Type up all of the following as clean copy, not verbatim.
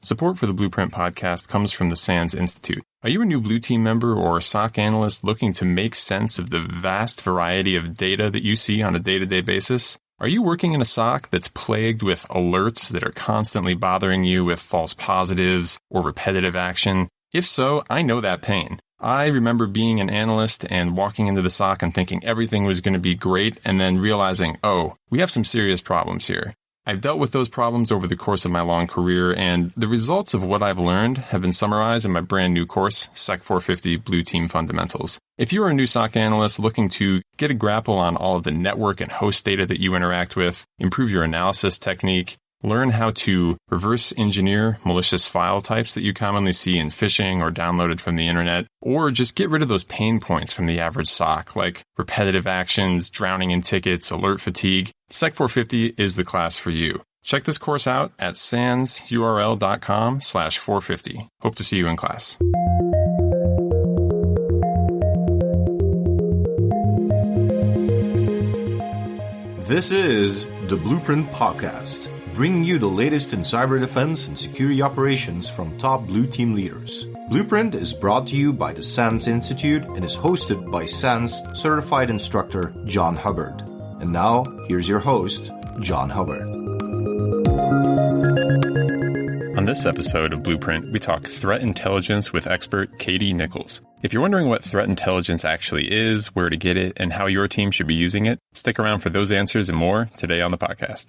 Support for the Blueprint podcast comes from the SANS Institute. Are you a new Blue Team member or SOC analyst looking to make sense of the vast variety of data that you see on a day-to-day basis? Are you working in a SOC that's plagued with alerts that are constantly bothering you with false positives or repetitive action? If so, I know that pain. I remember being an analyst and walking into the SOC and thinking everything was going to be great and then realizing, oh, we have some serious problems here. I've dealt with those problems over the course of my long career, and the results of what I've learned have been summarized in my brand new course, SEC 450 Blue Team Fundamentals. If you're a new SOC analyst looking to get a grapple on all of the network and host data that you interact with, improve your analysis technique, learn how to reverse engineer malicious file types that you commonly see in phishing or downloaded from the internet, or just get rid of those pain points from the average SOC, like repetitive actions, drowning in tickets, alert fatigue, SEC 450 is the class for you. Check this course out at sansurl.com/450. Hope to see you in class. This is the Blueprint Podcast, bringing you the latest in cyber defense and security operations from top Blue Team leaders. Blueprint is brought to you by the SANS Institute and is hosted by SANS certified instructor John Hubbard. And now, here's your host, John Hubbard. On this episode of Blueprint, we talk threat intelligence with expert Katie Nichols. If you're wondering what threat intelligence actually is, where to get it, and how your team should be using it, stick around for those answers and more today on the podcast.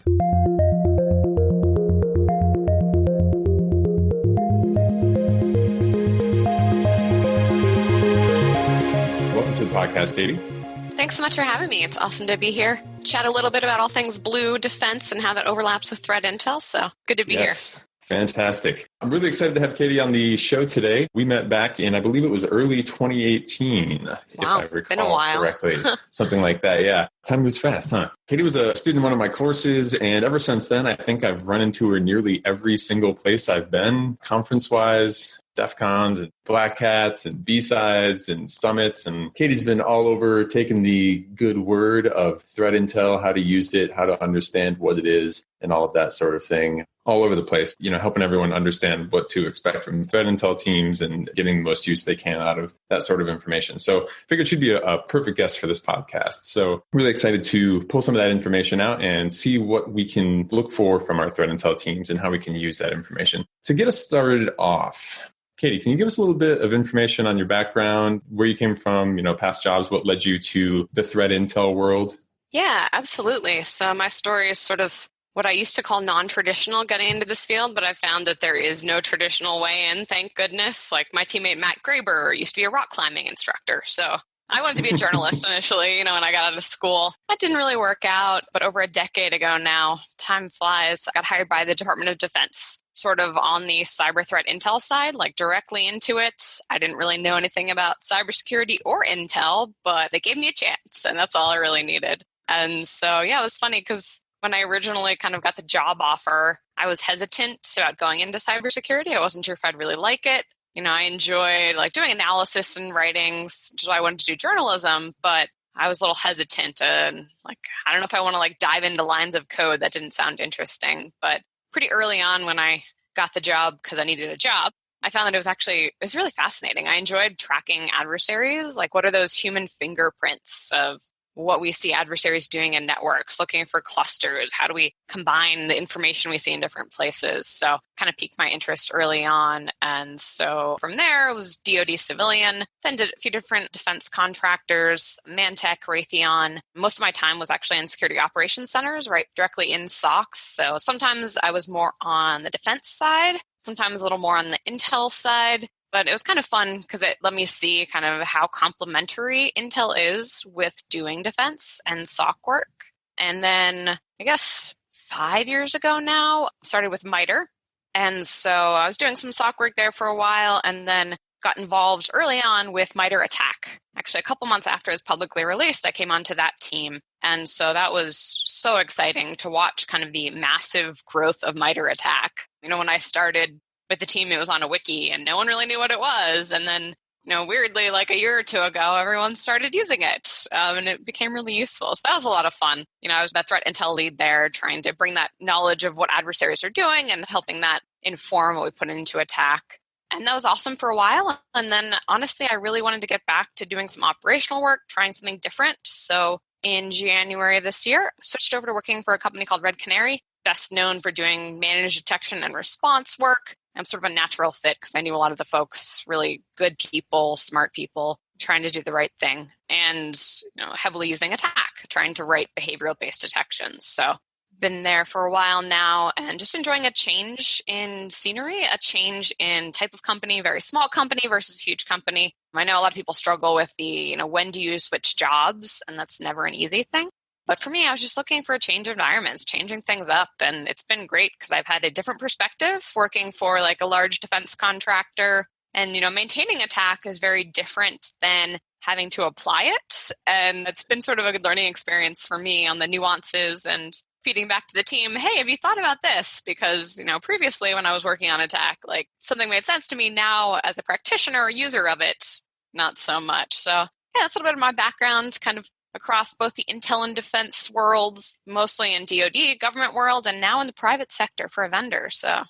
Welcome to the podcast, Katie. Thanks so much for having me. It's awesome to be here. Chat a little bit about all things blue defense and how that overlaps with threat intel. So good to be here. Fantastic. I'm really excited to have Katie on the show today. We met back in, I believe it was early 2018, if I recall been a while. correctly. Something like that, yeah. Time moves fast, huh? Katie was a student in one of my courses, and ever since then, I think I've run into her nearly every single place I've been, conference-wise, DEF CONs and Black Hats and B-Sides and summits. And Katie's been all over taking the good word of threat intel, how to use it, how to understand what it is, and all of that sort of thing. All over the place, helping everyone understand what to expect from threat intel teams and getting the most use they can out of that sort of information. So I figured she'd be a perfect guest for this podcast. So really excited to pull some of that information out and see what we can look for from our threat intel teams and how we can use that information. To get us started off, Katie, can you give us a little bit of information on your background, where you came from, past jobs, what led you to the threat intel world? Yeah, absolutely. So my story is sort of what I used to call non-traditional getting into this field, but I found that there is no traditional way in, thank goodness. Like my teammate Matt Graber used to be a rock climbing instructor. So I wanted to be a journalist initially, when I got out of school. That didn't really work out, but over a decade ago now, time flies, I got hired by the Department of Defense, sort of on the cyber threat intel side, like directly into it. I didn't really know anything about cybersecurity or intel, but they gave me a chance, and that's all I really needed. And so, yeah, it was funny because when I originally kind of got the job offer, I was hesitant about going into cybersecurity. I wasn't sure if I'd really like it. I enjoyed doing analysis and writings, which is why I wanted to do journalism, but I was a little hesitant and I don't know if I want to dive into lines of code. That didn't sound interesting. But pretty early on when I got the job, because I needed a job, I found that it was really fascinating. I enjoyed tracking adversaries. What are those human fingerprints of what we see adversaries doing in networks, looking for clusters? How do we combine the information we see in different places? So kind of piqued my interest early on. And so from there, it was DoD civilian, then did a few different defense contractors, Mantech, Raytheon. Most of my time was actually in security operations centers, right directly in SOCs. So sometimes I was more on the defense side, sometimes a little more on the intel side. But it was kind of fun because it let me see kind of how complementary intel is with doing defense and SOC work. And then I guess 5 years ago now, started with MITRE. And so I was doing some SOC work there for a while and then got involved early on with MITRE ATT&CK. Actually, a couple months after it was publicly released, I came onto that team. And so that was so exciting to watch kind of the massive growth of MITRE ATT&CK. When I started with the team, it was on a wiki and no one really knew what it was. And then, weirdly, a year or two ago, everyone started using it and it became really useful. So that was a lot of fun. I was that threat intel lead there, trying to bring that knowledge of what adversaries are doing and helping that inform what we put into attack. And that was awesome for a while. And then honestly, I really wanted to get back to doing some operational work, trying something different. So in January of this year, I switched over to working for a company called Red Canary, best known for doing managed detection and response work. I'm sort of a natural fit because I knew a lot of the folks, really good people, smart people, trying to do the right thing, and heavily using attack, trying to write behavioral-based detections. So been there for a while now and just enjoying a change in scenery, a change in type of company, very small company versus huge company. I know a lot of people struggle with the, when do you switch jobs? And that's never an easy thing. But for me, I was just looking for a change of environments, changing things up. And it's been great because I've had a different perspective working for like a large defense contractor. And, maintaining attack is very different than having to apply it. And it's been sort of a good learning experience for me on the nuances and feeding back to the team, hey, have you thought about this? Because, previously when I was working on attack, like something made sense to me. Now as a practitioner or user of it, not so much. So yeah, that's a little bit of my background, kind of across both the intel and defense worlds, mostly in DoD, government world, and now in the private sector for a vendor. So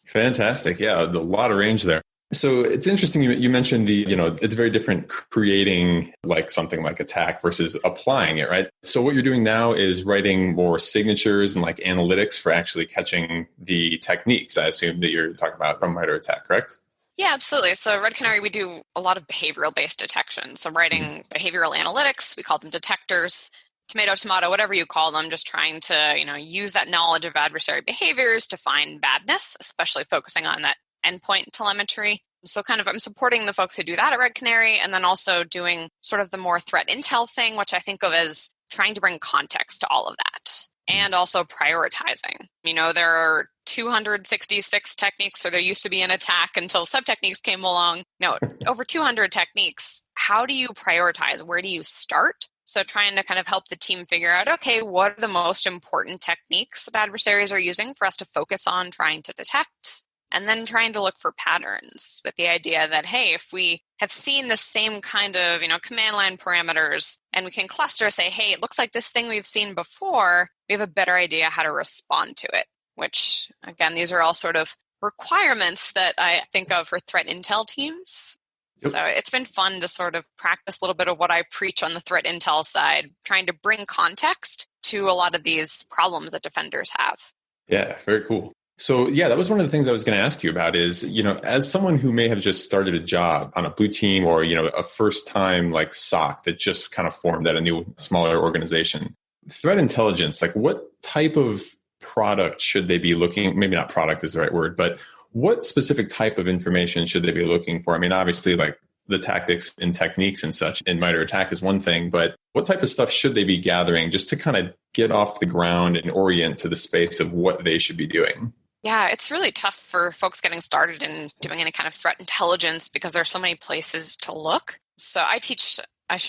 fantastic. Yeah, a lot of range there. So it's interesting you mentioned it's very different creating like something like attack versus applying it, right? So what you're doing now is writing more signatures and like analytics for actually catching the techniques, I assume, that you're talking about from MITRE ATT&CK, correct? Yeah, absolutely. So Red Canary, we do a lot of behavioral-based detection. So writing behavioral analytics, we call them detectors, tomato, whatever you call them, just trying to, use that knowledge of adversary behaviors to find badness, especially focusing on that endpoint telemetry. So kind of I'm supporting the folks who do that at Red Canary, and then also doing sort of the more threat intel thing, which I think of as trying to bring context to all of that, and also prioritizing. There are 266 techniques, or there used to be an attack until sub-techniques came along. No, over 200 techniques. How do you prioritize? Where do you start? So trying to kind of help the team figure out, okay, what are the most important techniques that adversaries are using for us to focus on trying to detect? And then trying to look for patterns with the idea that, hey, if we have seen the same kind of, command line parameters and we can cluster, say, hey, it looks like this thing we've seen before, we have a better idea how to respond to it, which, again, these are all sort of requirements that I think of for threat intel teams. Yep. So it's been fun to sort of practice a little bit of what I preach on the threat intel side, trying to bring context to a lot of these problems that defenders have. Yeah, very cool. So yeah, that was one of the things I was going to ask you about is, as someone who may have just started a job on a blue team or, a first time like SOC that just kind of formed at a new, smaller organization, threat intelligence, like what type of product should they be looking, maybe not product is the right word, but what specific type of information should they be looking for? I mean, obviously like the tactics and techniques and such in MITRE ATT&CK is one thing, but what type of stuff should they be gathering just to kind of get off the ground and orient to the space of what they should be doing? Yeah, it's really tough for folks getting started in doing any kind of threat intelligence because there are so many places to look. So I should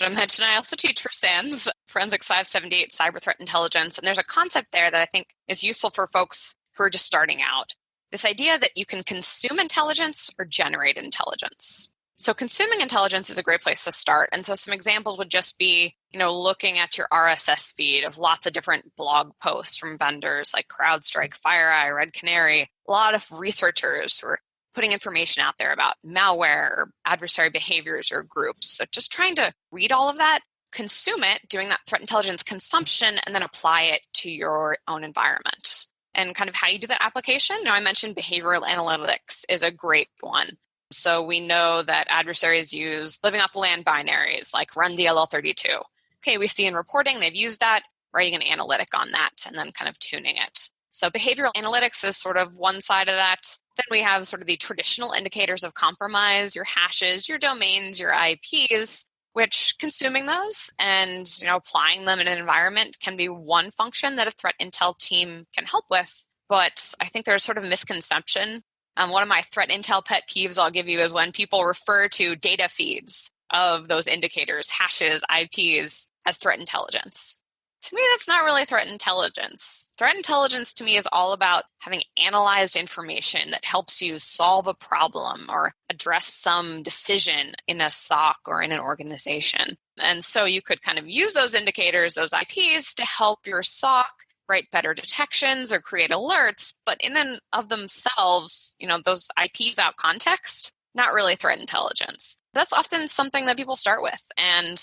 have mentioned, I also teach for SANS, Forensics 578 Cyber Threat Intelligence. And there's a concept there that I think is useful for folks who are just starting out. This idea that you can consume intelligence or generate intelligence. So consuming intelligence is a great place to start. And so some examples would just be, looking at your RSS feed of lots of different blog posts from vendors like CrowdStrike, FireEye, Red Canary, a lot of researchers who are putting information out there about malware or adversary behaviors or groups. So just trying to read all of that, consume it, doing that threat intelligence consumption, and then apply it to your own environment. And kind of how you do that application. Now, I mentioned behavioral analytics is a great one. So we know that adversaries use living off the land binaries like run DLL32. Okay, we see in reporting they've used that, writing an analytic on that, and then kind of tuning it. So behavioral analytics is sort of one side of that. Then we have sort of the traditional indicators of compromise, your hashes, your domains, your IPs, which consuming those and applying them in an environment can be one function that a threat intel team can help with. But I think there's sort of a misconception. One of my threat intel pet peeves I'll give you is when people refer to data feeds of those indicators, hashes, IPs, as threat intelligence. To me, that's not really threat intelligence. Threat intelligence to me is all about having analyzed information that helps you solve a problem or address some decision in a SOC or in an organization. And so you could kind of use those indicators, those IPs, to help your SOC write better detections or create alerts, but in and of themselves, those IPs without context, not really threat intelligence. That's often something that people start with. And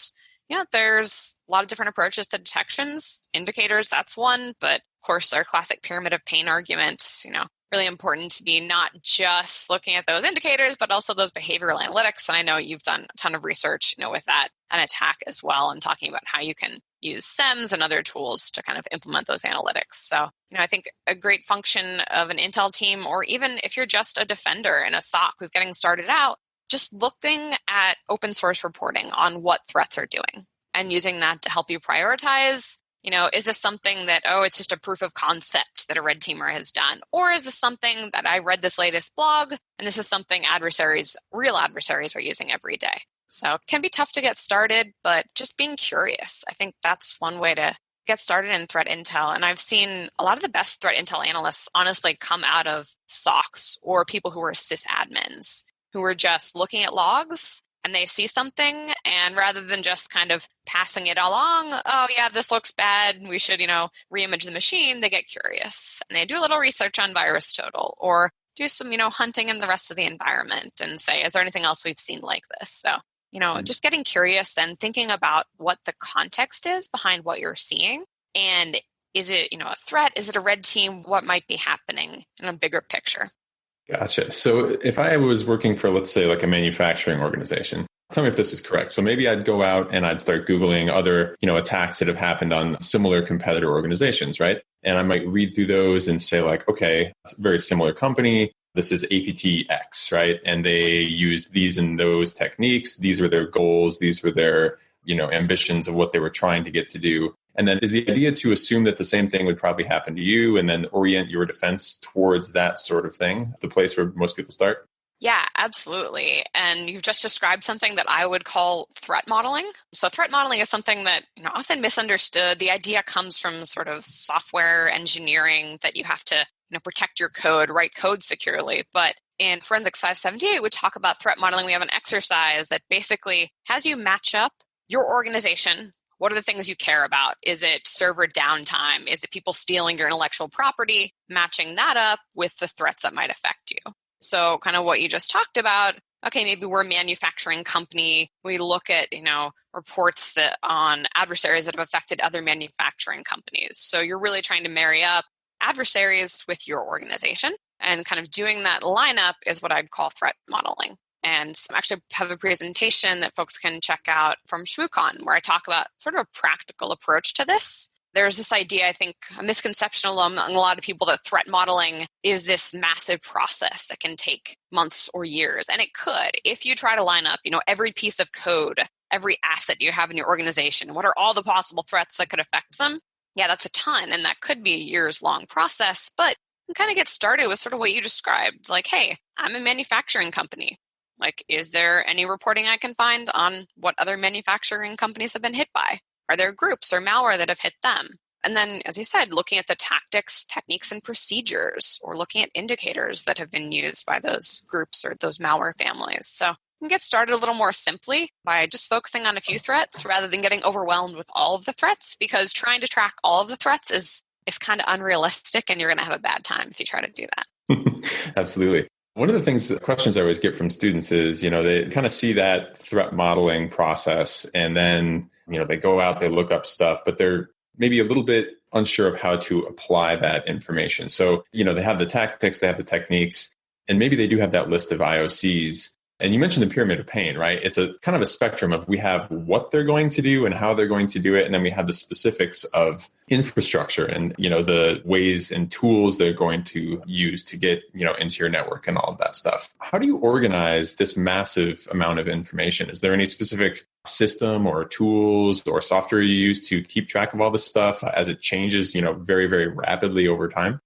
there's a lot of different approaches to detections. Indicators, that's one. But of course, our classic pyramid of pain arguments, really important to be not just looking at those indicators, but also those behavioral analytics. And I know you've done a ton of research, with that and attack as well, and talking about how you can use SEMs and other tools to kind of implement those analytics. So, I think a great function of an Intel team, or even if you're just a defender in a SOC who's getting started out, just looking at open source reporting on what threats are doing and using that to help you prioritize. Is this something that, it's just a proof of concept that a red teamer has done? Or is this something that I read this latest blog and this is something real adversaries are using every day? So it can be tough to get started, but just being curious, I think that's one way to get started in threat intel. And I've seen a lot of the best threat intel analysts honestly come out of SOCs or people who are sysadmins, who are just looking at logs and they see something, and rather than just kind of passing it along, oh yeah, this looks bad, we should, reimage the machine, they get curious and they do a little research on virus total, or do some, hunting in the rest of the environment and say, is there anything else we've seen like this? So, just getting curious and thinking about what the context is behind what you're seeing. And is it, a threat? Is it a red team? What might be happening in a bigger picture? Gotcha. So if I was working for, let's say, like a manufacturing organization, tell me if this is correct. So maybe I'd go out and I'd start Googling other, attacks that have happened on similar competitor organizations, right? And I might read through those and say like, okay, very similar company. This is APTX, right? And they use these and those techniques. These were their goals. These were their, ambitions of what they were trying to get to do. And then is the idea to assume that the same thing would probably happen to you and then orient your defense towards that sort of thing, the place where most people start? Yeah, absolutely. And you've just described something that I would call threat modeling. So threat modeling is something that often misunderstood. The idea comes from sort of software engineering that you have to protect your code, write code securely. But in Forensics 578, we talk about threat modeling. We have an exercise that basically has you match up your organization. What are the things you care about? Is it server downtime? Is it people stealing your intellectual property? Matching that up with the threats that might affect you. So kind of what you just talked about, okay, maybe we're a manufacturing company. We look at, reports that on adversaries that have affected other manufacturing companies. So you're really trying to marry up adversaries with your organization, and kind of doing that lineup is what I'd call threat modeling. And I actually have a presentation that folks can check out from ShmooCon where I talk about sort of a practical approach to this. There's this idea, I think, a misconception among a lot of people that threat modeling is this massive process that can take months or years. And it could, if you try to line up, every piece of code, every asset you have in your organization, what are all the possible threats that could affect them? Yeah, that's a ton. And that could be a years-long process. But you can kind of get started with sort of what you described. Like, hey, I'm a manufacturing company. Like, is there any reporting I can find on what other manufacturing companies have been hit by? Are there groups or malware that have hit them? And then, as you said, looking at the tactics, techniques, and procedures, or looking at indicators that have been used by those groups or those malware families. So you can get started a little more simply by just focusing on a few threats rather than getting overwhelmed with all of the threats, because trying to track all of the threats is kind of unrealistic, and you're going to have a bad time if you try to do that. Absolutely. One of the questions I always get from students is, they kind of see that threat modeling process and then, they go out, they look up stuff, but they're maybe a little bit unsure of how to apply that information. So, they have the tactics, they have the techniques, and maybe they do have that list of IOCs. And you mentioned the pyramid of pain, right? It's a kind of a spectrum of we have what they're going to do and how they're going to do it. And then we have the specifics of infrastructure and, the ways and tools they're going to use to get, into your network and all of that stuff. How do you organize this massive amount of information? Is there any specific system or tools or software you use to keep track of all this stuff as it changes, very, very rapidly over time?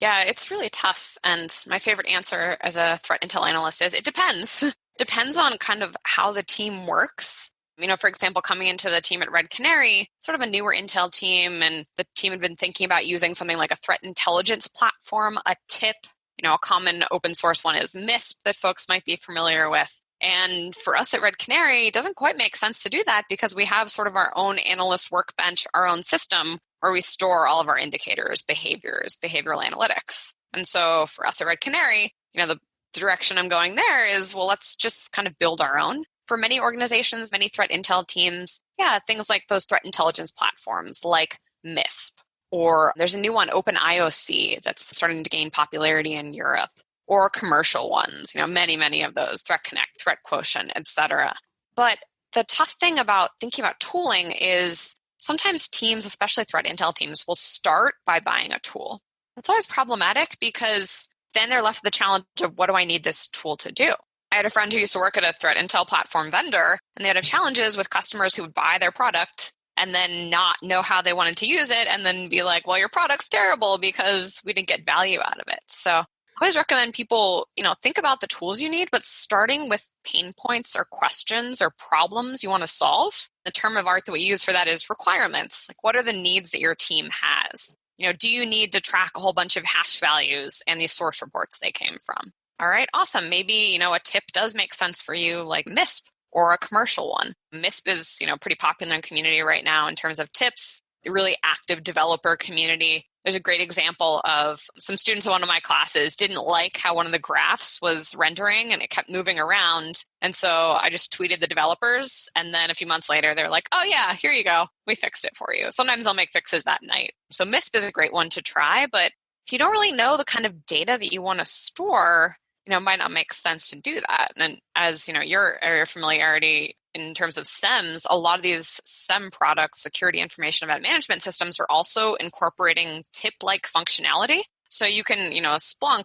Yeah, it's really tough. And my favorite answer as a threat intel analyst is it depends. Depends on kind of how the team works. For example, coming into the team at Red Canary, sort of a newer intel team, and the team had been thinking about using something like a threat intelligence platform, a TIP. A common open source one is MISP that folks might be familiar with. And for us at Red Canary, it doesn't quite make sense to do that because we have sort of our own analyst workbench, our own system where we store all of our indicators, behaviors, behavioral analytics. And so for us at Red Canary, the direction I'm going there is, well, let's just kind of build our own. For many organizations, many threat intel teams, things like those threat intelligence platforms like MISP, or there's a new one, OpenIOC, that's starting to gain popularity in Europe, or commercial ones, many of those, Threat Connect, Threat Quotient, et cetera. But the tough thing about thinking about tooling is sometimes teams, especially threat intel teams, will start by buying a tool. That's always problematic because then they're left with the challenge of, what do I need this tool to do? I had a friend who used to work at a threat intel platform vendor, and they had challenges with customers who would buy their product and then not know how they wanted to use it, and then be like, well, your product's terrible because we didn't get value out of it. So I always recommend people, think about the tools you need, but starting with pain points or questions or problems you want to solve. The term of art that we use for that is requirements. Like, what are the needs that your team has? Do you need to track a whole bunch of hash values and the source reports they came from? All right, awesome. Maybe, a tip does make sense for you, like MISP or a commercial one. MISP is, pretty popular in the community right now in terms of tips, the really active developer community. There's a great example of some students in one of my classes didn't like how one of the graphs was rendering and it kept moving around. And so I just tweeted the developers. And then a few months later, they're like, oh yeah, here you go. We fixed it for you. Sometimes I'll make fixes that night. So MISP is a great one to try. But if you don't really know the kind of data that you want to store, it might not make sense to do that. And as your area of familiarity in terms of SEMs, a lot of these SEM products, security information event management systems, are also incorporating tip-like functionality. So you can, Splunk,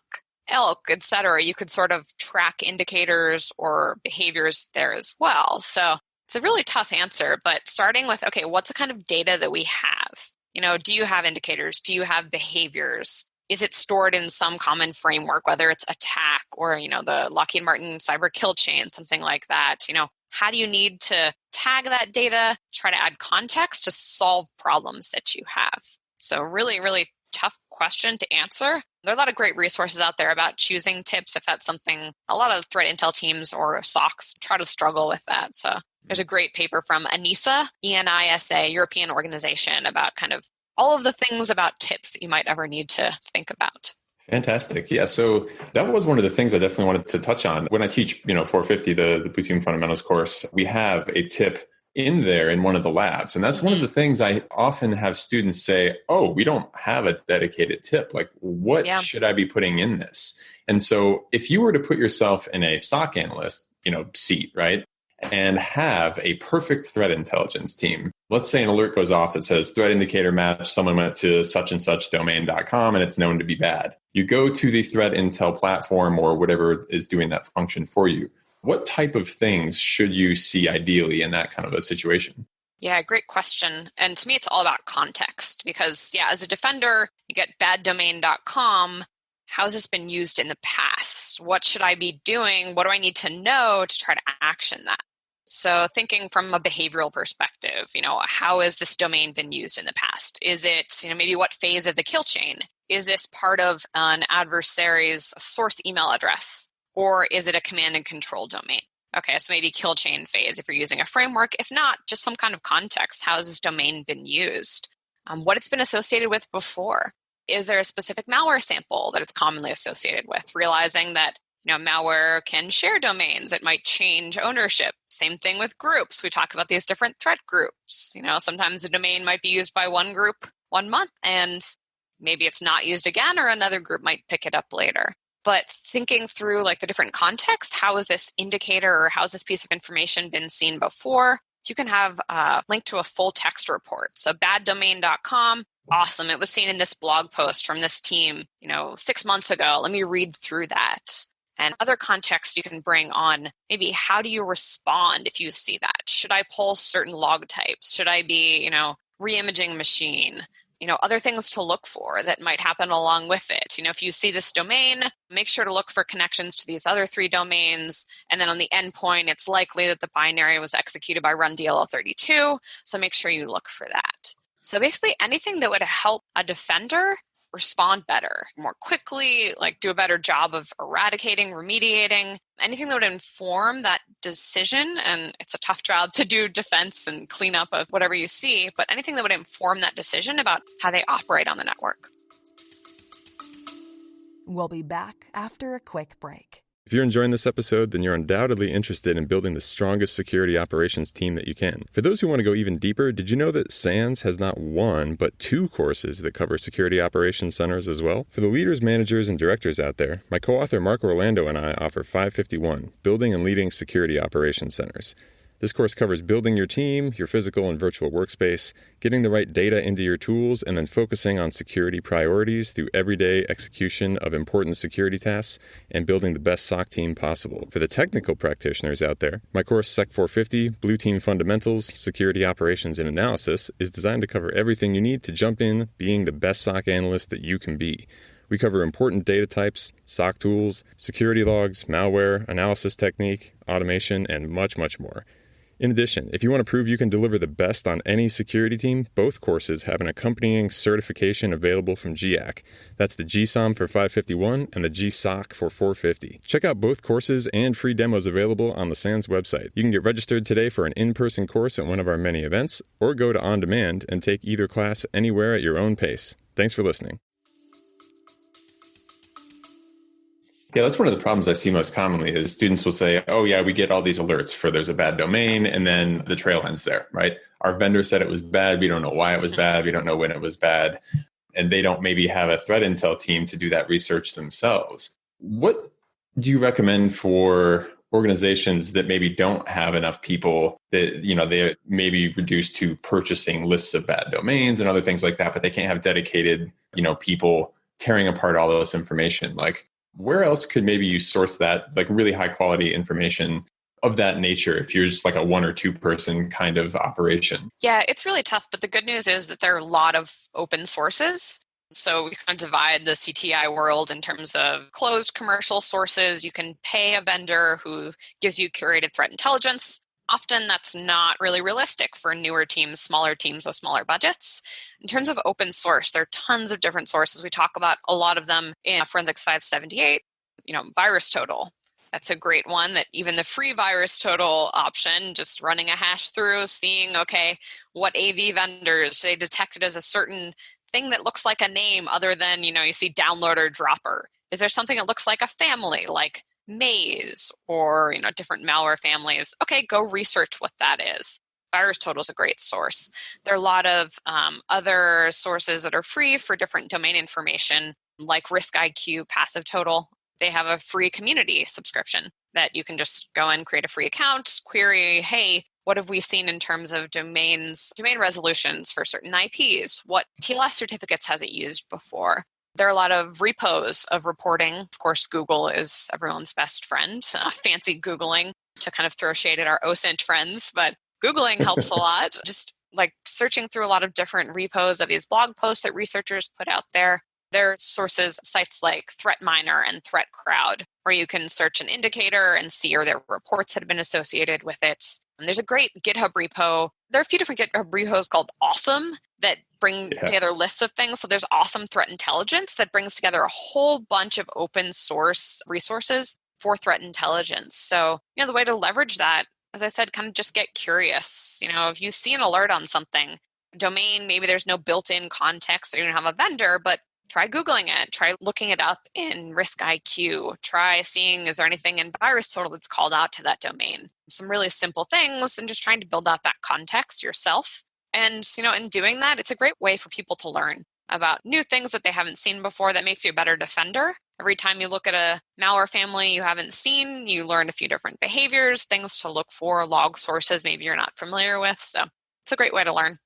Elk, et cetera, you could sort of track indicators or behaviors there as well. So it's a really tough answer, but starting with, okay, what's the kind of data that we have? Do you have indicators? Do you have behaviors? Is it stored in some common framework, whether it's attack or, the Lockheed Martin cyber kill chain, something like that? How do you need to tag that data, try to add context to solve problems that you have? So really, really tough question to answer. There are a lot of great resources out there about choosing tips if that's something a lot of threat intel teams or SOCs try to struggle with that. So there's a great paper from ENISA, ENISA, European organization, about kind of all of the things about tips that you might ever need to think about. Fantastic. Yeah. So that was one of the things I definitely wanted to touch on. When I teach, 450, the Blue Team Fundamentals course, we have a tip in there in one of the labs. And that's one of the things I often have students say, oh, we don't have a dedicated tip. Like, what should I be putting in this? And so if you were to put yourself in a SOC analyst, seat, right? And have a perfect threat intelligence team. Let's say an alert goes off that says threat indicator match, someone went to such and such domain.com and it's known to be bad. You go to the threat intel platform or whatever is doing that function for you. What type of things should you see ideally in that kind of a situation? Yeah, great question. And to me, it's all about context because, as a defender, you get baddomain.com. How's this been used in the past? What should I be doing? What do I need to know to try to action that? So thinking from a behavioral perspective, how has this domain been used in the past? Is it, maybe what phase of the kill chain? Is this part of an adversary's source email address? Or is it a command and control domain? Okay, so maybe kill chain phase if you're using a framework. If not, just some kind of context. How has this domain been used? What it's been associated with before? Is there a specific malware sample that it's commonly associated with? Realizing that, malware can share domains. It might change ownership. Same thing with groups. We talk about these different threat groups. Sometimes a domain might be used by one group 1 month and maybe it's not used again or another group might pick it up later. But thinking through like the different context, how is this indicator or how has this piece of information been seen before? You can have a link to a full text report. So baddomain.com. Awesome. It was seen in this blog post from this team, 6 months ago. Let me read through that. And other context you can bring on maybe how do you respond if you see that? Should I pull certain log types? Should I be, re-imaging machine? Other things to look for that might happen along with it. If you see this domain, make sure to look for connections to these other 3 domains. And then on the endpoint, it's likely that the binary was executed by run DLL32. So make sure you look for that. So basically anything that would help a defender respond better, more quickly, like do a better job of eradicating, remediating, anything that would inform that decision. And it's a tough job to do defense and cleanup of whatever you see, but anything that would inform that decision about how they operate on the network. We'll be back after a quick break. If you're enjoying this episode, then you're undoubtedly interested in building the strongest security operations team that you can. For those who want to go even deeper, did you know that SANS has not one, but 2 courses that cover security operations centers as well? For the leaders, managers, and directors out there, my co-author Mark Orlando and I offer 551, Building and Leading Security Operations Centers. This course covers building your team, your physical and virtual workspace, getting the right data into your tools, and then focusing on security priorities through everyday execution of important security tasks and building the best SOC team possible. For the technical practitioners out there, my course Sec 450, Blue Team Fundamentals, Security Operations and Analysis is designed to cover everything you need to jump in being the best SOC analyst that you can be. We cover important data types, SOC tools, security logs, malware, analysis technique, automation, and much, much more. In addition, if you want to prove you can deliver the best on any security team, both courses have an accompanying certification available from GIAC. That's the GSOM for 551 and the GSOC for 450. Check out both courses and free demos available on the SANS website. You can get registered today for an in-person course at one of our many events, or go to On Demand and take either class anywhere at your own pace. Thanks for listening. Yeah, that's one of the problems I see most commonly is students will say, oh yeah, we get all these alerts for there's a bad domain, and then the trail ends there, right? Our vendor said it was bad. We don't know why it was bad. We don't know when it was bad. And they don't maybe have a threat intel team to do that research themselves. What do you recommend for organizations that maybe don't have enough people that, they may be reduced to purchasing lists of bad domains and other things like that, but they can't have dedicated, people tearing apart all this information? Like, where else could maybe you source that like really high quality information of that nature if you're just like a 1 or 2 person kind of operation? Yeah, it's really tough. But the good news is that there are a lot of open sources. So we kind of divide the CTI world in terms of closed commercial sources. You can pay a vendor who gives you curated threat intelligence. Often that's not really realistic for newer teams, smaller teams with smaller budgets. In terms of open source, there are tons of different sources. We talk about a lot of them in Forensics 578. VirusTotal. That's a great one that even the free VirusTotal option, just running a hash through, seeing, okay, what AV vendors they detected as a certain thing that looks like a name other than, you see downloader dropper. Is there something that looks like a family, like Maze or different malware families? Okay, go research what that is. VirusTotal is a great source. There are a lot of other sources that are free for different domain information, like RiskIQ, Passive Total. They have a free community subscription that you can just go and create a free account, query, hey, what have we seen in terms of domain resolutions for certain IPs? What TLS certificates has it used before? There are a lot of repos of reporting. Of course, Google is everyone's best friend. Fancy Googling to kind of throw shade at our OSINT friends, but Googling helps a lot. Just like searching through a lot of different repos of these blog posts that researchers put out there. There are sources, sites like ThreatMiner and ThreatCrowd, where you can search an indicator and see are there reports that have been associated with it. And there's a great GitHub repo. There are a few different GitHub repos called Awesome that bring together lists of things. So there's Awesome Threat Intelligence that brings together a whole bunch of open source resources for threat intelligence. So, the way to leverage that, as I said, kind of just get curious. If you see an alert on something, domain, maybe there's no built-in context, or you don't have a vendor, but try Googling it, try looking it up in RiskIQ, try seeing, is there anything in VirusTotal that's called out to that domain? Some really simple things, and just trying to build out that context yourself. And, in doing that, it's a great way for people to learn about new things that they haven't seen before. That makes you a better defender. Every time you look at a malware family you haven't seen, you learn a few different behaviors, things to look for, log sources maybe you're not familiar with. So it's a great way to learn.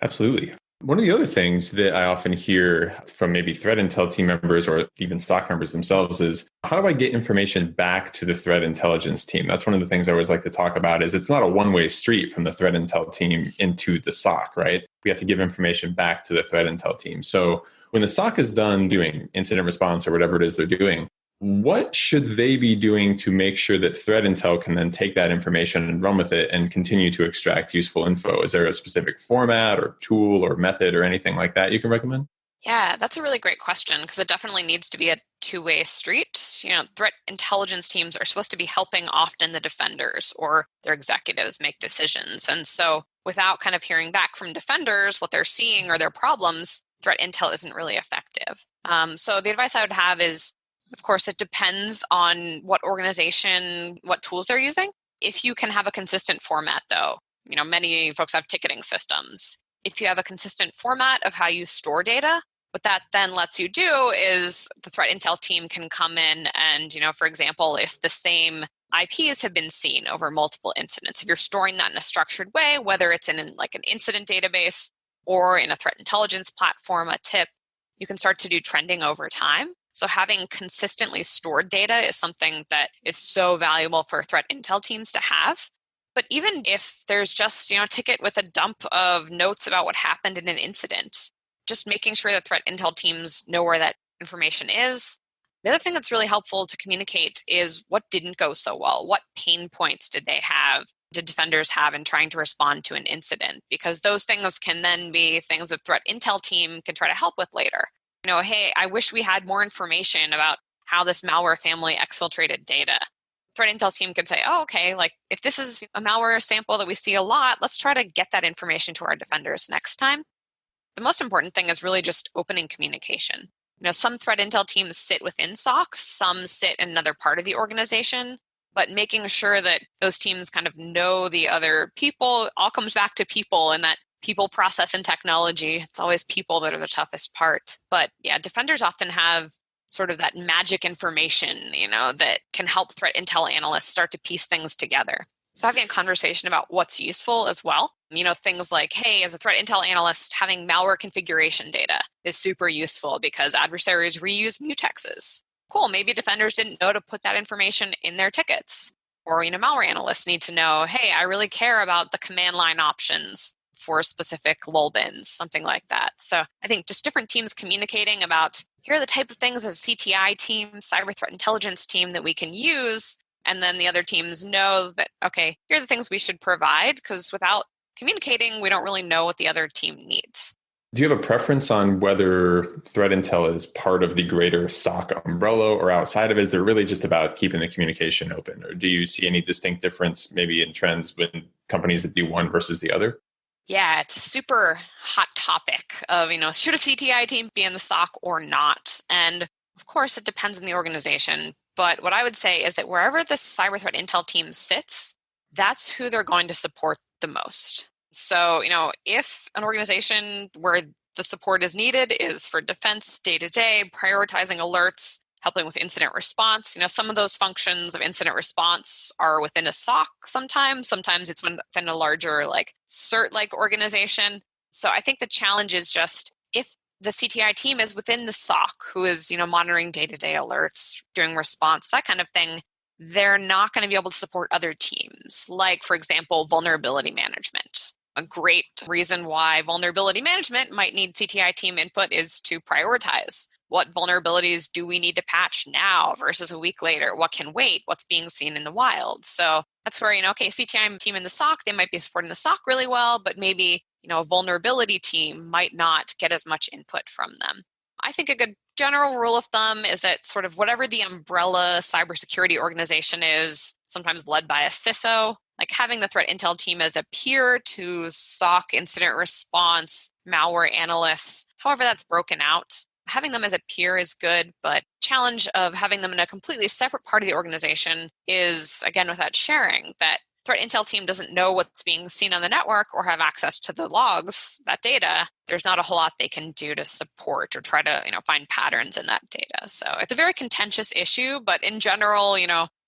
Absolutely. One of the other things that I often hear from maybe threat intel team members or even SOC members themselves is, how do I get information back to the threat intelligence team? That's one of the things I always like to talk about is it's not a one-way street from the threat intel team into the SOC, right? We have to give information back to the threat intel team. So when the SOC is done doing incident response or whatever it is they're doing, what should they be doing to make sure that threat intel can then take that information and run with it and continue to extract useful info? Is there a specific format or tool or method or anything like that you can recommend? Yeah, that's a really great question because it definitely needs to be a two-way street. Threat intelligence teams are supposed to be helping often the defenders or their executives make decisions. And so without kind of hearing back from defenders what they're seeing or their problems, threat intel isn't really effective. So the advice I would have is, of course, it depends on what organization, what tools they're using. If you can have a consistent format, though, many folks have ticketing systems. If you have a consistent format of how you store data, what that then lets you do is the threat intel team can come in and, for example, if the same IPs have been seen over multiple incidents, if you're storing that in a structured way, whether it's in like an incident database or in a threat intelligence platform, a tip, you can start to do trending over time. So having consistently stored data is something that is so valuable for threat intel teams to have. But even if there's just, a ticket with a dump of notes about what happened in an incident, just making sure that threat intel teams know where that information is. The other thing that's really helpful to communicate is what didn't go so well. What pain points did they have? Did defenders have in trying to respond to an incident? Because those things can then be things that threat intel team can try to help with later. Hey, I wish we had more information about how this malware family exfiltrated data. Threat intel team could say, oh, okay, like if this is a malware sample that we see a lot, let's try to get that information to our defenders next time. The most important thing is really just opening communication. Some threat intel teams sit within SOCs, some sit in another part of the organization, but making sure that those teams kind of know the other people all comes back to people and that people, process, and technology. It's always people that are the toughest part. But yeah, defenders often have sort of that magic information, that can help threat intel analysts start to piece things together. So having a conversation about what's useful as well. Things like, hey, as a threat intel analyst, having malware configuration data is super useful because adversaries reuse mutexes. Cool, maybe defenders didn't know to put that information in their tickets. Or, malware analysts need to know, hey, I really care about the command line options for specific lull bins, something like that. So I think just different teams communicating about, here are the type of things as a CTI team, cyber threat intelligence team that we can use. And then the other teams know that, okay, here are the things we should provide, because without communicating, we don't really know what the other team needs. Do you have a preference on whether threat intel is part of the greater SOC umbrella or outside of it? Is it really just about keeping the communication open? Or do you see any distinct difference maybe in trends with companies that do one versus the other? Yeah, it's a super hot topic of, should a CTI team be in the SOC or not? And of course, it depends on the organization. But what I would say is that wherever the cyber threat intel team sits, that's who they're going to support the most. So, if an organization where the support is needed is for defense day-to-day, prioritizing alerts, helping with incident response, some of those functions of incident response are within a SOC sometimes. Sometimes it's within a larger CERT-like organization. So I think the challenge is just if the CTI team is within the SOC, who is, monitoring day-to-day alerts, doing response, that kind of thing, they're not going to be able to support other teams, like, for example, vulnerability management. A great reason why vulnerability management might need CTI team input is to prioritize. What vulnerabilities do we need to patch now versus a week later? What can wait? What's being seen in the wild? So that's where, CTI team in the SOC, they might be supporting the SOC really well, but maybe, a vulnerability team might not get as much input from them. I think a good general rule of thumb is that sort of whatever the umbrella cybersecurity organization is, sometimes led by a CISO, like having the threat intel team as a peer to SOC incident response, malware analysts, however that's broken out. Having them as a peer is good, but challenge of having them in a completely separate part of the organization is, again, without sharing, that threat intel team doesn't know what's being seen on the network or have access to the logs, that data. There's not a whole lot they can do to support or try to, find patterns in that data. So it's a very contentious issue, but in general,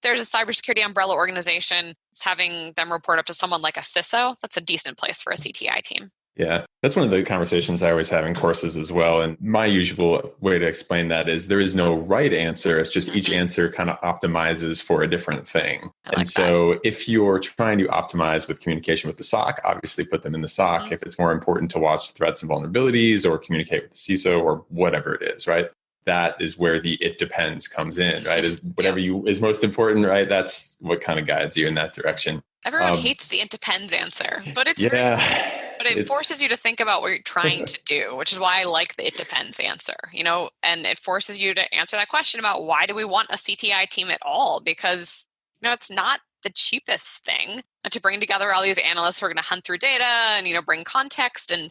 there's a cybersecurity umbrella organization. It's having them report up to someone like a CISO. That's a decent place for a CTI team. Yeah, that's one of the conversations I always have in courses as well. And my usual way to explain that is there is no right answer. It's just each answer kind of optimizes for a different thing. So if you're trying to optimize with communication with the SOC, obviously put them in the SOC. If it's more important to watch threats and vulnerabilities or communicate with the CISO or whatever it is, right? That is where the it depends comes in, right? Is whatever is most important, right? That's what kind of guides you in that direction. Everyone hates the it depends answer, but it's very But it forces you to think about what you're trying to do, which is why I like the it depends answer, and it forces you to answer that question about why do we want a CTI team at all? Because, it's not the cheapest thing to bring together all these analysts who are going to hunt through data and, bring context. And,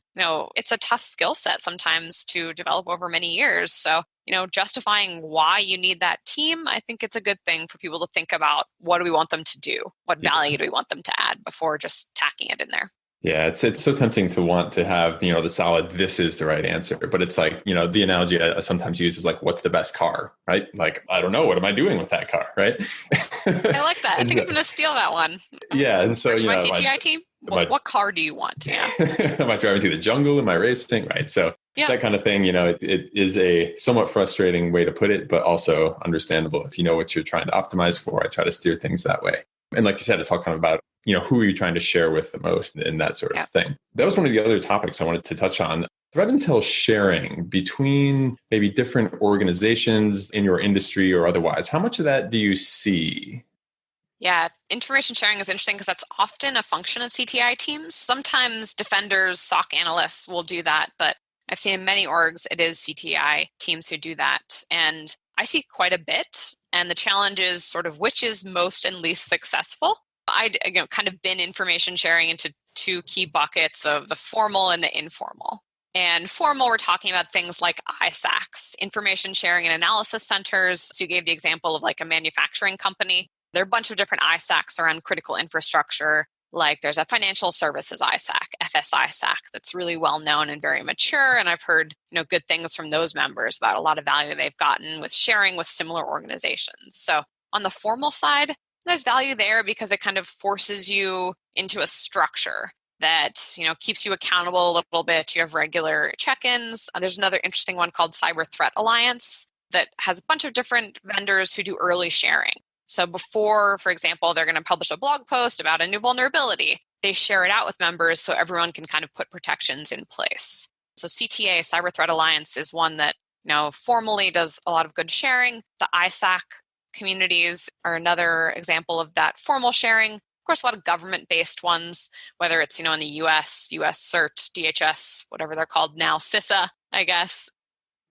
it's a tough skill set sometimes to develop over many years. So, justifying why you need that team, I think it's a good thing for people to think about what do we want them to do? What value do we want them to add before just tacking it in there? Yeah, it's so tempting to want to have, the solid, this is the right answer. But it's like, the analogy I sometimes use is like, what's the best car, right? Like, I don't know. What am I doing with that car, right? I like that. I think I'm going to steal that one. Yeah. And so, where's my CTI team? What car do you want? Yeah. Am I driving through the jungle? Am I racing? Right. So that kind of thing, it is a somewhat frustrating way to put it, but also understandable. If you know what you're trying to optimize for, I try to steer things that way. And like you said, it's all kind of about, who are you trying to share with the most and that sort of thing. That was one of the other topics I wanted to touch on. Threat intel sharing between maybe different organizations in your industry or otherwise. How much of that do you see? Yeah, information sharing is interesting because that's often a function of CTI teams. Sometimes defenders, SOC analysts will do that, but I've seen in many orgs, it is CTI teams who do that. And I see quite a bit. And the challenge is sort of which is most and least successful. I kind of bin information sharing into two key buckets of the formal and the informal. And formal, we're talking about things like ISACs, information sharing and analysis centers. So you gave the example of like a manufacturing company. There are a bunch of different ISACs around critical infrastructure. Like there's a financial services ISAC, FS ISAC, that's really well known and very mature. And I've heard good things from those members about a lot of value they've gotten with sharing with similar organizations. So on the formal side, there's value there because it kind of forces you into a structure that keeps you accountable a little bit. You have regular check-ins. There's another interesting one called Cyber Threat Alliance that has a bunch of different vendors who do early sharing. So before, for example, they're going to publish a blog post about a new vulnerability, they share it out with members so everyone can kind of put protections in place. So CTA, Cyber Threat Alliance, is one that formally does a lot of good sharing. The ISAC communities are another example of that formal sharing. Of course, a lot of government-based ones, whether it's in the US CERT, DHS, whatever they're called now, CISA, I guess.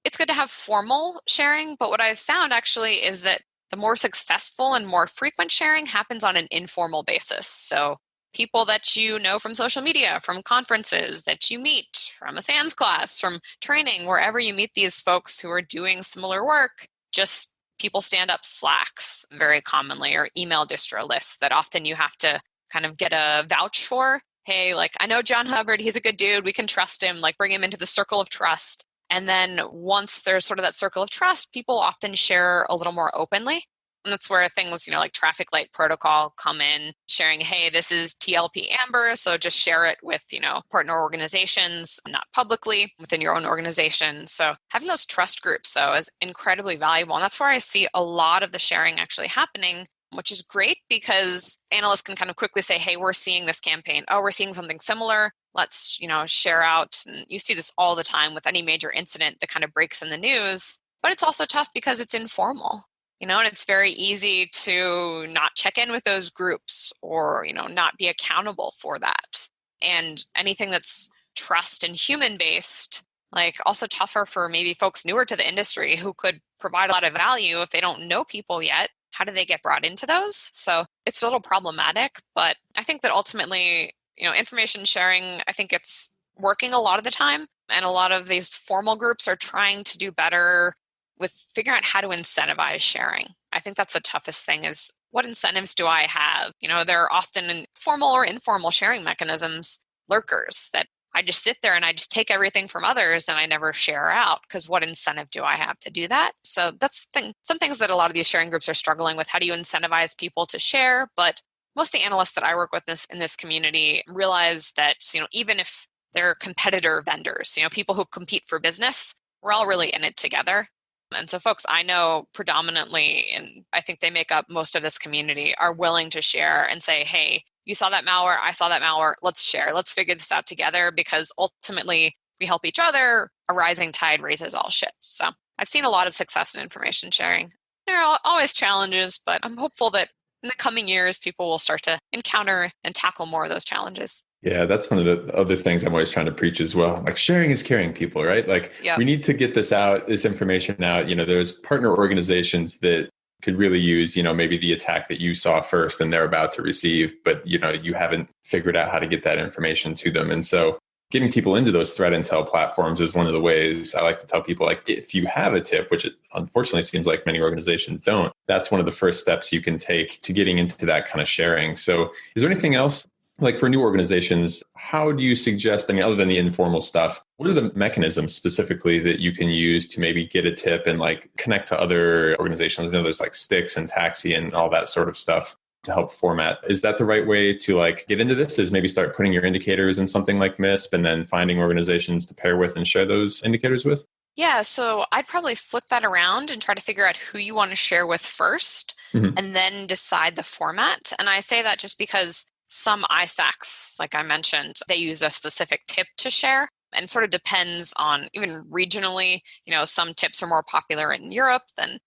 It's good to have formal sharing, but what I've found actually is that the more successful and more frequent sharing happens on an informal basis. So people that you know from social media, from conferences that you meet, from a SANS class, from training, wherever you meet these folks who are doing similar work, just people stand up Slacks very commonly or email distro lists that often you have to kind of get a vouch for. Hey, like I know John Hubbard, he's a good dude, we can trust him, like bring him into the circle of trust. And then once there's sort of that circle of trust, people often share a little more openly. And that's where things, like traffic light protocol come in, sharing, hey, this is TLP Amber. So just share it with, partner organizations, not publicly within your own organization. So having those trust groups, though, is incredibly valuable. And that's where I see a lot of the sharing actually happening, which is great because analysts can kind of quickly say, hey, we're seeing this campaign. Oh, we're seeing something similar. Let's, share out. And you see this all the time with any major incident that kind of breaks in the news. But it's also tough because it's informal, and it's very easy to not check in with those groups or, not be accountable for that. And anything that's trust and human-based, like also tougher for maybe folks newer to the industry who could provide a lot of value if they don't know people yet. How do they get brought into those? So it's a little problematic, but I think that ultimately, information sharing, I think it's working a lot of the time. And a lot of these formal groups are trying to do better with figuring out how to incentivize sharing. I think that's the toughest thing is what incentives do I have? There are often formal or informal sharing mechanisms, lurkers, that I just sit there and I just take everything from others and I never share out because what incentive do I have to do that? So that's some things that a lot of these sharing groups are struggling with. How do you incentivize people to share? But most of the analysts that I work with in this community realize that, even if they're competitor vendors, people who compete for business, we're all really in it together. And so folks I know predominantly, and I think they make up most of this community, are willing to share and say, hey, you saw that malware, I saw that malware, let's share, let's figure this out together because ultimately we help each other. A rising tide raises all ships. So I've seen a lot of success in information sharing. There are always challenges, but I'm hopeful that in the coming years, people will start to encounter and tackle more of those challenges. Yeah, that's one of the other things I'm always trying to preach as well. Like sharing is caring, people, right? Like Yep. we need to get this out, this information out. There's partner organizations that could really use, maybe the attack that you saw first and they're about to receive, but you haven't figured out how to get that information to them. And so getting people into those threat intel platforms is one of the ways I like to tell people, like, if you have a tip, which it unfortunately seems like many organizations don't, that's one of the first steps you can take to getting into that kind of sharing. So is there anything else, like for new organizations, how do you suggest, other than the informal stuff, what are the mechanisms specifically that you can use to maybe get a tip and like connect to other organizations? I know there's like Sticks and Taxi and all that sort of stuff to help format. Is that the right way to like get into this, is maybe start putting your indicators in something like MISP and then finding organizations to pair with and share those indicators with? Yeah, so I'd probably flip that around and try to figure out who you want to share with first, and then decide the format. And I say that just because some ISACs, like I mentioned, they use a specific tip to share. And it sort of depends on, even regionally, some tips are more popular in Europe than,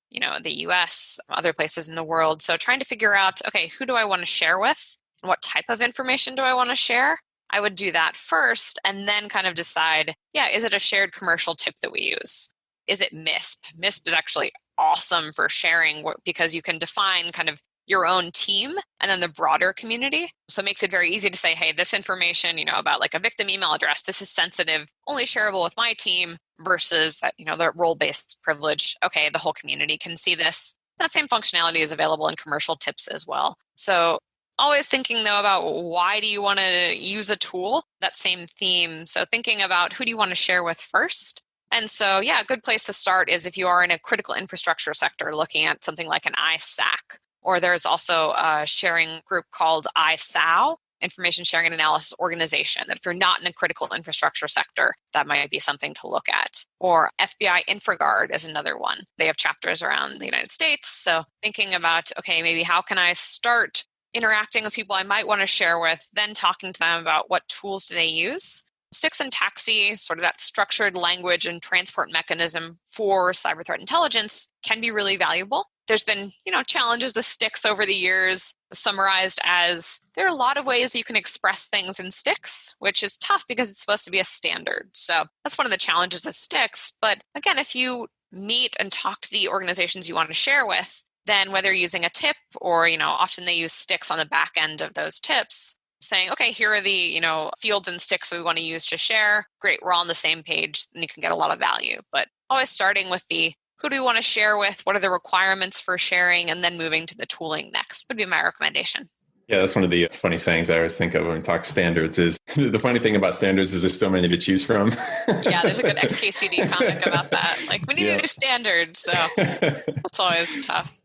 the US, other places in the world. So trying to figure out, okay, who do I want to share with? And what type of information do I want to share? I would do that first and then kind of decide, is it a shared commercial tip that we use? Is it MISP? MISP is actually awesome for sharing because you can define kind of your own team and then the broader community. So it makes it very easy to say, hey, this information, about like a victim email address, this is sensitive, only shareable with my team, versus that, the role-based privilege. Okay, the whole community can see this. That same functionality is available in commercial tips as well. So always thinking though about why do you want to use a tool, that same theme. So thinking about who do you want to share with first. And so, a good place to start is if you are in a critical infrastructure sector looking at something like an ISAC. Or there's also a sharing group called ISAO, Information Sharing and Analysis Organization, that if you're not in a critical infrastructure sector, that might be something to look at. Or FBI InfraGuard is another one. They have chapters around the United States. So thinking about, okay, maybe how can I start interacting with people I might want to share with, then talking to them about what tools do they use. Sticks and Taxi, sort of that structured language and transport mechanism for cyber threat intelligence, can be really valuable. There's been, challenges with Sticks over the years, summarized as there are a lot of ways that you can express things in Sticks, which is tough because it's supposed to be a standard. So that's one of the challenges of Sticks. But again, if you meet and talk to the organizations you want to share with, then whether you're using a tip or, often they use Sticks on the back end of those tips, saying, okay, here are the, fields and sticks that we want to use to share. Great, we're all on the same page, and you can get a lot of value. But always starting with the who do we want to share with, what are the requirements for sharing, and then moving to the tooling next would be my recommendation. Yeah, that's one of the funny sayings I always think of when we talk standards is the funny thing about standards is there's so many to choose from. Yeah, there's a good XKCD comic about that. Like, we need a new standard. So that's always tough.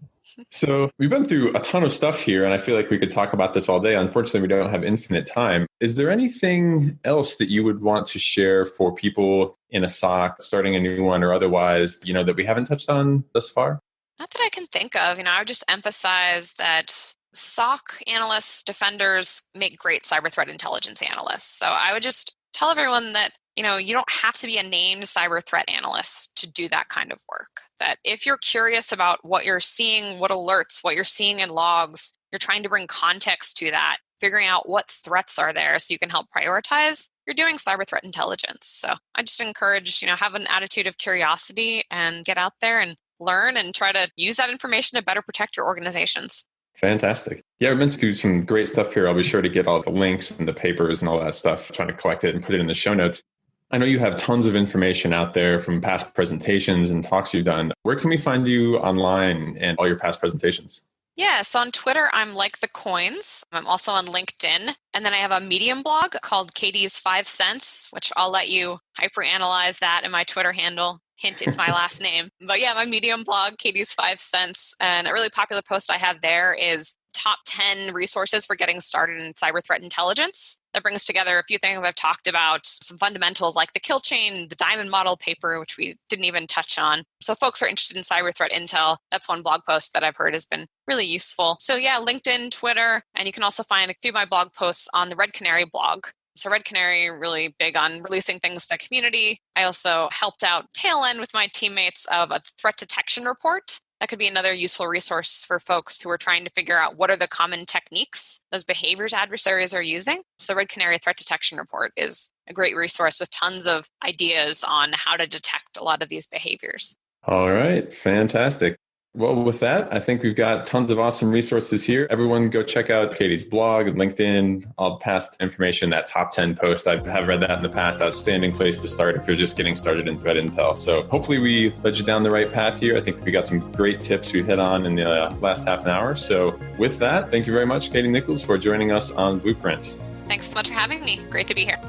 So we've been through a ton of stuff here, and I feel like we could talk about this all day. Unfortunately, we don't have infinite time. Is there anything else that you would want to share for people in a SOC, starting a new one or otherwise, that we haven't touched on thus far? Not that I can think of. I would just emphasize that SOC analysts, defenders make great cyber threat intelligence analysts. So I would just tell everyone that you don't have to be a named cyber threat analyst to do that kind of work. That if you're curious about what you're seeing, what alerts, what you're seeing in logs, you're trying to bring context to that, figuring out what threats are there so you can help prioritize, you're doing cyber threat intelligence. So I just encourage, have an attitude of curiosity and get out there and learn and try to use that information to better protect your organizations. Fantastic. Yeah, we've been through some great stuff here. I'll be sure to get all the links and the papers and all that stuff, trying to collect it and put it in the show notes. I know you have tons of information out there from past presentations and talks you've done. Where can we find you online and all your past presentations? Yeah, so on Twitter, I'm like the coins. I'm also on LinkedIn. And then I have a Medium blog called Katie's 5 Cents, which I'll let you hyperanalyze that in my Twitter handle. Hint, it's my last name. But yeah, my Medium blog, Katie's 5 Cents. And a really popular post I have there is top 10 resources for getting started in cyber threat intelligence. That brings together a few things I've talked about, some fundamentals like the kill chain, the diamond model paper, which we didn't even touch on. So if folks are interested in cyber threat intel, that's one blog post that I've heard has been really useful. So yeah, LinkedIn, Twitter, and you can also find a few of my blog posts on the Red Canary blog. So Red Canary, really big on releasing things to the community. I also helped out tail end with my teammates of a threat detection report That could be another useful resource for folks who are trying to figure out what are the common techniques, those behaviors adversaries are using. So the Red Canary Threat Detection Report is a great resource with tons of ideas on how to detect a lot of these behaviors. All right, fantastic. Well, with that, I think we've got tons of awesome resources here. Everyone go check out Katie's blog, LinkedIn, all past information, that top 10 post. I have read that in the past. Outstanding place to start if you're just getting started in threat intel. So hopefully we led you down the right path here. I think we got some great tips we hit on in the last half an hour. So with that, thank you very much, Katie Nichols, for joining us on Blueprint. Thanks so much for having me. Great to be here.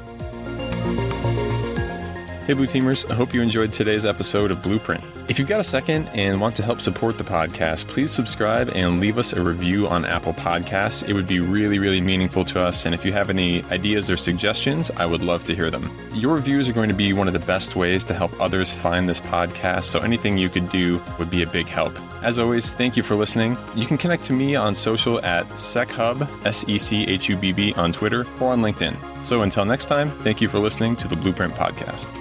Hey Blue Teamers, I hope you enjoyed today's episode of Blueprint. If you've got a second and want to help support the podcast, please subscribe and leave us a review on Apple Podcasts. It would be really, really meaningful to us. And if you have any ideas or suggestions, I would love to hear them. Your reviews are going to be one of the best ways to help others find this podcast, so anything you could do would be a big help. As always, thank you for listening. You can connect to me on social at SecHub, SecHubb on Twitter or on LinkedIn. So until next time, thank you for listening to the Blueprint Podcast.